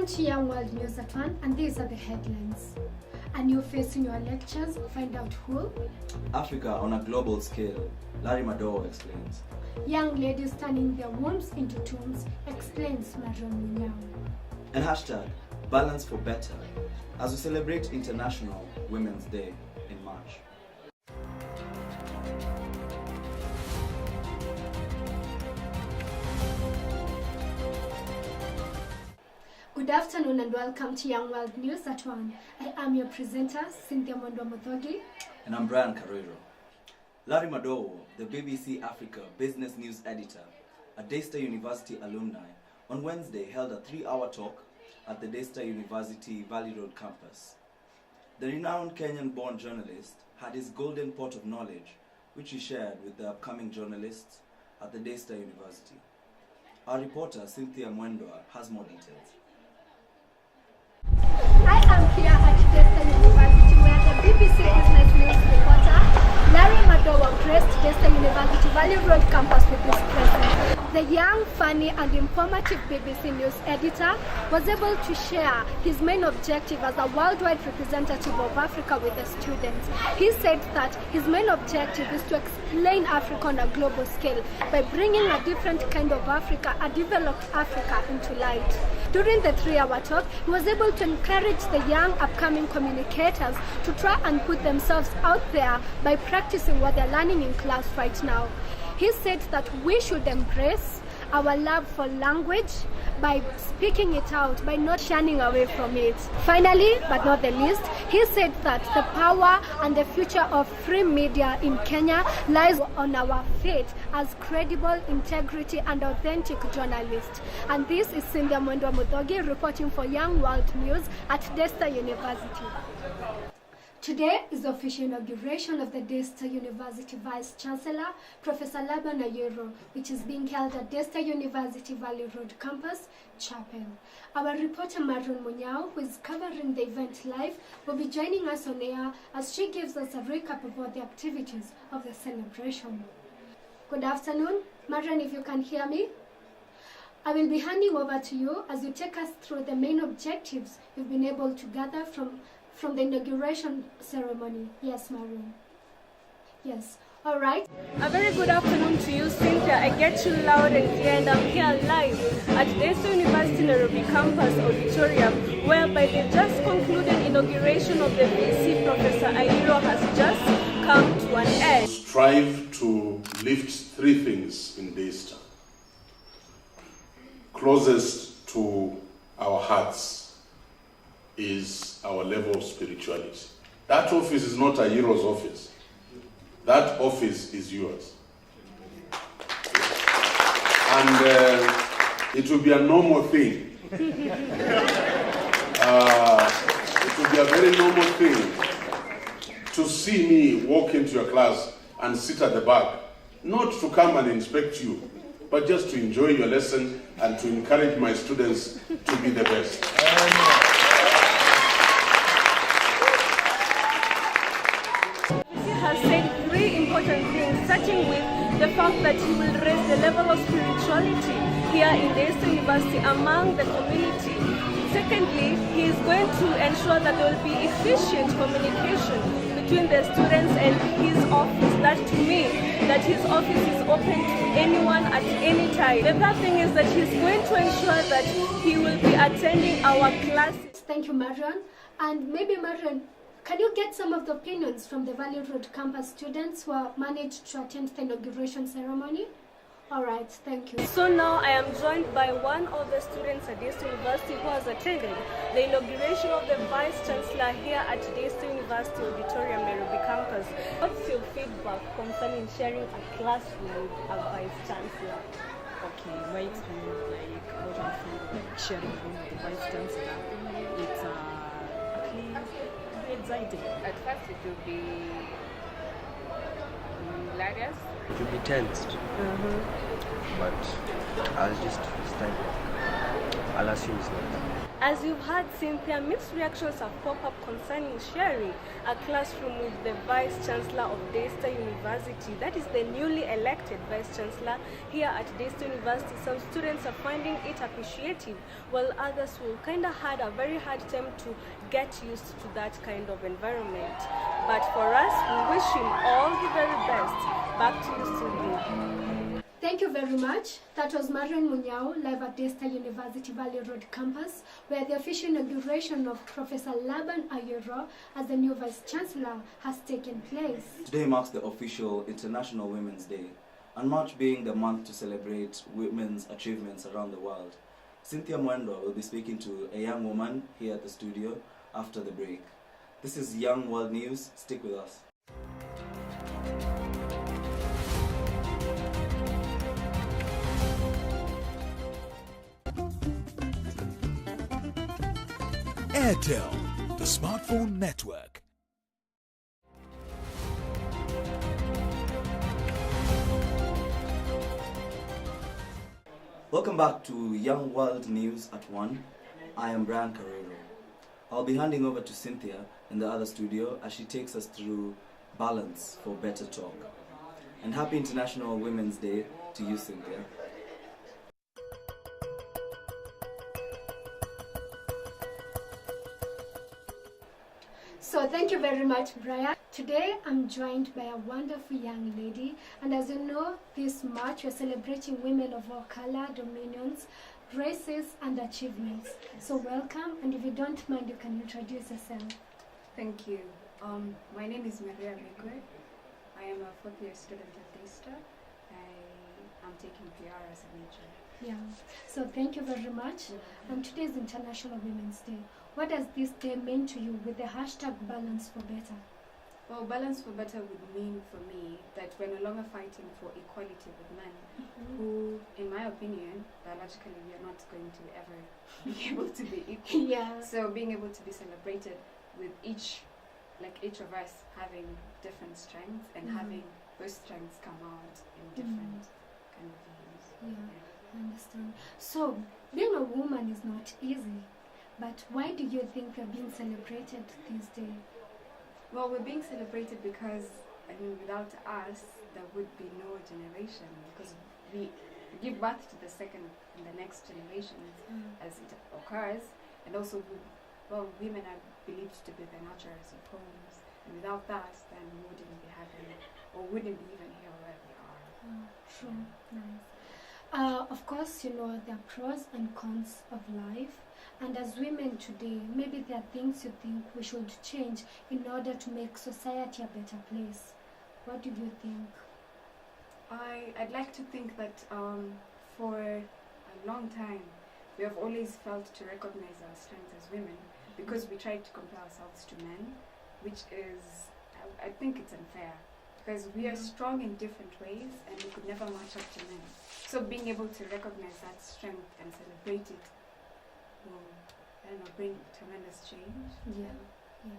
to Young World News at 1, and these are the headlines. A new face in your lectures, find out who. Africa on a global scale, Larry Madowo explains. Young ladies turning their wombs into tombs, explains Marion Munyao. And hashtag balance for better, as we celebrate International Women's Day in March. Good afternoon and welcome to Young World News at 1. I am your presenter, Cynthia Mwendwa. And I'm Karuiru. Larry Madowo, the BBC Africa Business News Editor, a DAYSTAR University alumni, on Wednesday held a 3-hour talk at the DAYSTAR University Valley Road campus. The renowned Kenyan-born journalist had his golden pot of knowledge, which he shared with the upcoming journalists at the DAYSTAR University. Our reporter, Cynthia Mwendwa, has more details. I am here at DAYSTAR University where the BBC Business News reporter Larry Madowo graced DAYSTAR University Valley Road campus with his presence. The young, funny and informative BBC News editor was able to share his main objective as a worldwide representative of Africa with the students. He said that his main objective is to explain Africa on a global scale by bringing a different kind of Africa, a developed Africa, into light. During the 3-hour talk, he was able to encourage the young upcoming communicators to try and put themselves out there by practicing what they're learning in class right now. He said that we should embrace our love for language by speaking it out, by not shunning away from it. Finally, but not the least, he said that the power and the future of free media in Kenya lies on our faith as credible, integrity and authentic journalists. And this is Cynthia Mwendwa reporting for Young World News at DAYSTAR University. Today is the official inauguration of the DAYSTAR University Vice Chancellor, Professor Laban Ayero, which is being held at DAYSTAR University Valley Road Campus, Chapel. Our reporter Marion Munyao, who is covering the event live, will be joining us on air as she gives us a recap about the activities of the celebration. Good afternoon. Marion, if you can hear me. I will be handing over to you as you take us through the main objectives you've been able to gather from the inauguration ceremony. Yes, Marion. Yes. All right. A very good afternoon to you, Cynthia. I get you loud and clear, and I'm here live at DAYSTAR University Nairobi Campus Auditorium, whereby the just concluded inauguration of the VC Professor Ayero has just come to an end. Strive to lift 3 things in DAYSTAR. Closest to our hearts is our level of spirituality. That office is not Ayero's office. That office is yours. And it will be a normal thing. It will be a very normal thing to see me walk into your class and sit at the back, not to come and inspect you, but just to enjoy your lesson and to encourage my students to be the best. Has said 3 important things, starting with the fact that he will raise the level of spirituality here in DAYSTAR University among the community. Secondly, he is going to ensure that there will be efficient communication between the students and his office. That to me, that his office is open to anyone at any time. The third thing is that he's going to ensure that he will be attending our classes. Thank you, Marion. And maybe, Marion, can you get some of the opinions from the Valley Road campus students who have managed to attend the inauguration ceremony? All right, thank you. So now I am joined by one of the students at DAYSTAR University who has attended the inauguration of the Vice Chancellor here at DAYSTAR University Auditorium, Nairobi campus. What's your feedback concerning sharing a classroom with a Vice Chancellor? Okay, my experience, like what I feel like sharing a room with the Vice Chancellor, it's actually exciting. At first it will be hilarious. It will be tensed, but I'll just stand. I'll assume it's not. As you've heard, Cynthia, mixed reactions have popped up concerning sharing a classroom with the Vice Chancellor of DAYSTAR University. That is the newly elected Vice Chancellor here at DAYSTAR University. Some students are finding it appreciative, while others will kind of had a very hard time to get used to that kind of environment. But for us, we wish him all the very best. Back to you, studio. Thank you very much. That was Marian Munyao, live at DAYSTAR University Valley Road campus, where the official inauguration of Professor Laban Ayero as the new Vice Chancellor has taken place. Today marks the official International Women's Day, and March being the month to celebrate women's achievements around the world. Cynthia Mwendwa will be speaking to a young woman here at the studio after the break. This is Young World News. Stick with us. Airtel, the smartphone network. Welcome back to Young World News at 1. I am Karuiru. I'll be handing over to Cynthia in the other studio as she takes us through balance for better talk. And happy International Women's Day to you, Cynthia. So thank you very much, Brian. Today I'm joined by a wonderful young lady, and as you know, this March we're celebrating women of all color, dominions, races and achievements. So welcome, and if you don't mind, you can introduce yourself. Thank you. My name is Maria Megwe. I am a fourth year student at DAYSTAR. I am taking PR as a major. Yeah, so thank you very much. And today is International Women's Day. What does this day mean to you with the hashtag Balance for Better? Well, Balance for Better would mean for me that we're no longer fighting for equality with men, who, in my opinion, biologically we are not going to ever be able to be equal. Yeah. So being able to be celebrated with each of us having different strengths and having those strengths come out in different kind of ways. Yeah, I understand. So, being a woman is not easy, but why do you think we're being celebrated this day? Well, we're being celebrated because, without us, there would be no generation, because we give birth to the second and the next generations as it occurs, and also, women are believed to be the nurturers of homes, and without that, then we wouldn't be having, or wouldn't be even here where we are. True, nice. Of course, you know, there are pros and cons of life. And as women today, maybe there are things you think we should change in order to make society a better place. What do you think? I'd like to think that for a long time, we have always felt to recognize our strengths as women because we try to compare ourselves to men, which is, I think it's unfair. Because we are strong in different ways and we could never match up to men. So being able to recognize that strength and celebrate it will, bring tremendous change. Yeah.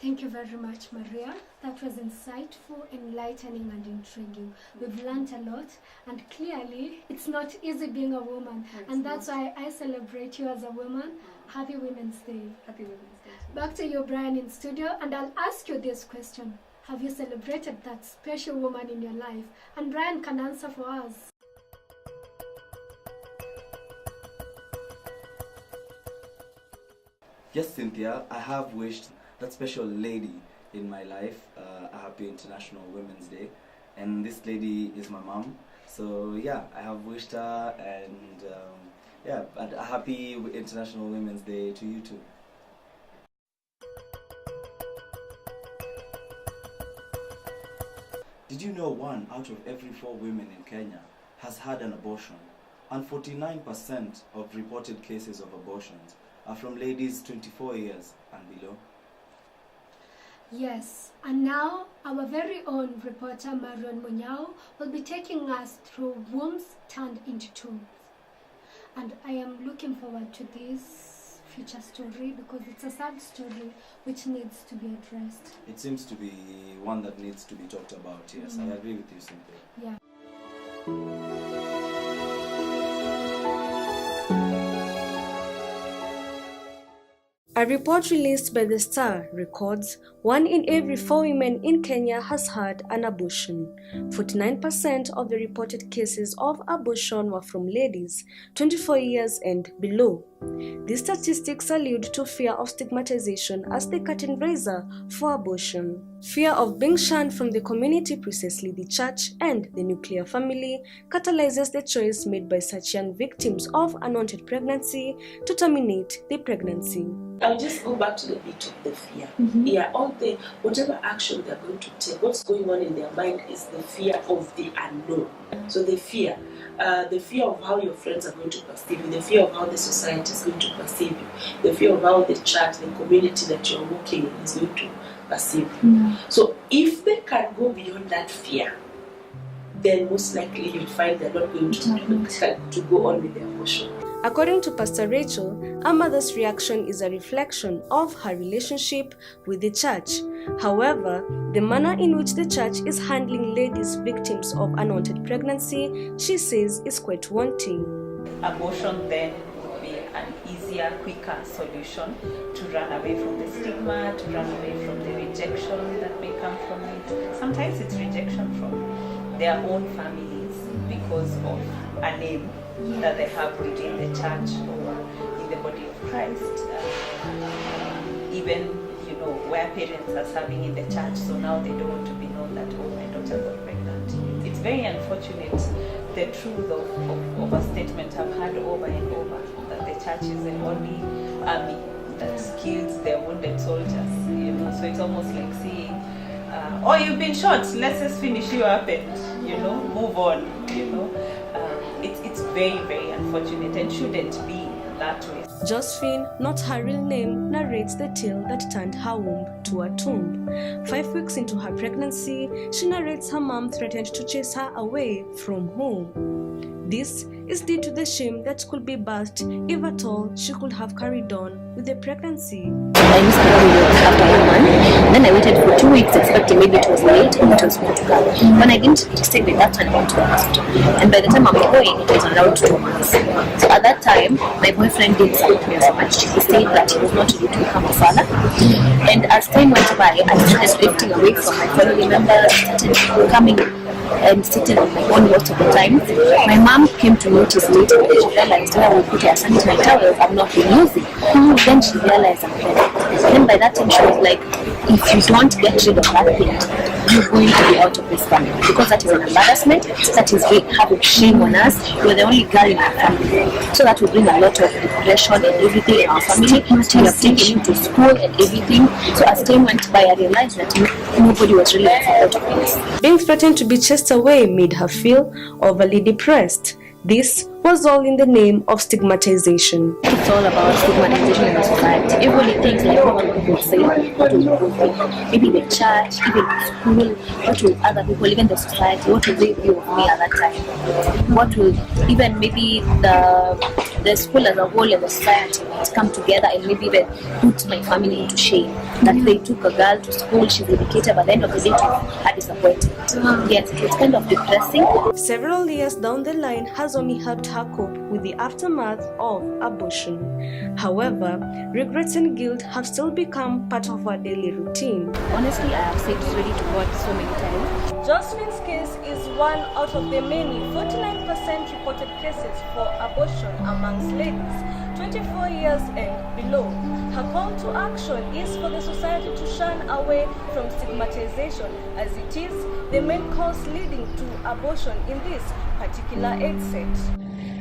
Thank you very much, Maria. That was insightful, enlightening and intriguing. We've learned a lot, and clearly it's not easy being a woman, and that's why I celebrate you as a woman. Happy Women's Day. Happy Women's Day. Back to you, Brian, in studio, and I'll ask you this question. Have you celebrated that special woman in your life? And Brian can answer for us. Yes, Cynthia, I have wished that special lady in my life a happy International Women's Day, and this lady is my mom. So yeah, I have wished her, and a happy International Women's Day to you too. Did you know 1 out of every 4 women in Kenya has had an abortion, and 49% of reported cases of abortions are from ladies 24 years and below? Yes, and now our very own reporter Marian Munyao will be taking us through wombs turned into tombs. And I am looking forward to this future story because it's a sad story which needs to be addressed. It seems to be one that needs to be talked about, yes. I agree with you, Cynthia. Yeah. A report released by the Star records 1 in every 4 women in Kenya has had an abortion. 49% of the reported cases of abortion were from ladies 24 years and below. These statistics allude to fear of stigmatization as the curtain raiser for abortion. Fear of being shunned from the community, precisely the church and the nuclear family, catalyzes the choice made by such young victims of unwanted pregnancy to terminate the pregnancy. I'll just go back to the bit of the fear. Yeah, whatever action they're going to take, what's going on in their mind is the fear of the unknown. So the fear of how your friends are going to perceive you, the fear of how the society is going to perceive you, the fear of how the church, the community that you're working in is going to perceive you. So if they can go beyond that fear, then most likely you'll find they're not going to go on with their abortion. According to Pastor Rachel, a mother's reaction is a reflection of her relationship with the church. However, the manner in which the church is handling ladies victims of unwanted pregnancy, she says, is quite wanting. Abortion then would be an easier, quicker solution to run away from the stigma, to run away from the rejection that may come from it. Sometimes it's rejection from their own families because of a name that they have within the church or in the body of Christ. Even, where parents are serving in the church, so now they don't want to be known that, oh, my daughter got pregnant. It's very unfortunate, the truth of a statement I've heard over and over, that the church is the only army that kills their wounded soldiers, so it's almost like saying, oh, you've been shot, let's just finish you up and, move on, It's very, very unfortunate and shouldn't be that way. Josephine, not her real name, narrates the tale that turned her womb to a tomb. 5 weeks into her pregnancy, she narrates her mom threatened to chase her away from home. This is due to the shame that could be birthed if at all she could have carried on with the pregnancy. I used to go after 1 month, then I waited for 2 weeks expecting maybe it was late or it was going to come. When I didn't take the that's when I went to the hospital. And by the time I'm going, it was around 2 months. So at that time, my boyfriend didn't support me so much. He said that he was not ready to become a father. And as time went by, I started drifting away from my family members, started coming and sitting on my own most of the time. My mom came to notice later that she realized when I would put her sanitary towels, I'm not been using. Then she realized I'm pregnant. Then by that time she was like, if you don't get rid of that thing, you're going to be out of this family. Because that is an embarrassment, that is having shame on us. You're the only girl in our family. So that will bring a lot of depression and everything in our family. We have taken him to school and everything. So as time went by, I realized that nobody was really out of this. Being threatened to be chased away made her feel overly depressed. This was all in the name of stigmatization. It's all about stigmatization in the society. Everybody thinks like, what will people say? What will people think? Maybe the church, even the school, what will other people, even the society, what will they view of me at that time? What will even maybe the school as a whole and the society come together and maybe even put my family into shame. That they took a girl to school, she's educated, but at the end of the day, her disappointment. Yes, it was kind of depressing. Several years down the line has only helped her cope with the aftermath of abortion. However, regrets and guilt have still become part of her daily routine. Honestly, I have said sorry to God so many times. Joseline's case is one out of the many 49% reported cases for abortion amongst ladies 24 years and below. Her call to action is for the society to shun away from stigmatization, as it is the main cause leading to abortion in this particular age set.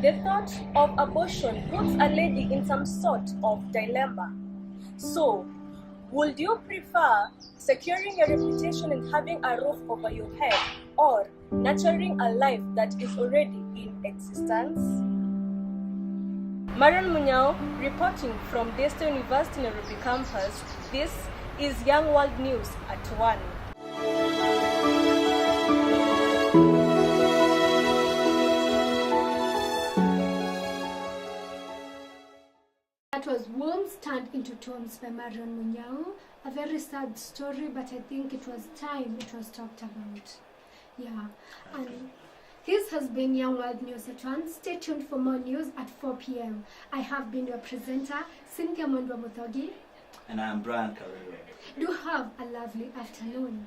The thought of abortion puts a lady in some sort of dilemma. So, would you prefer securing your reputation and having a roof over your head, or nurturing a life that is already in existence? Marian Munyao reporting from DAYSTAR University Nairobi campus. This is Young World News at 1. That was Wombs Turned into Tombs by Marian Munyao. A very sad story, but I think it was time it was talked about. Yeah, and this has been Young World News at 1. Stay tuned for more news at 4 p.m. I have been your presenter, Cynthia Mwendwa. And I am Brian Karuiru. Do have a lovely afternoon.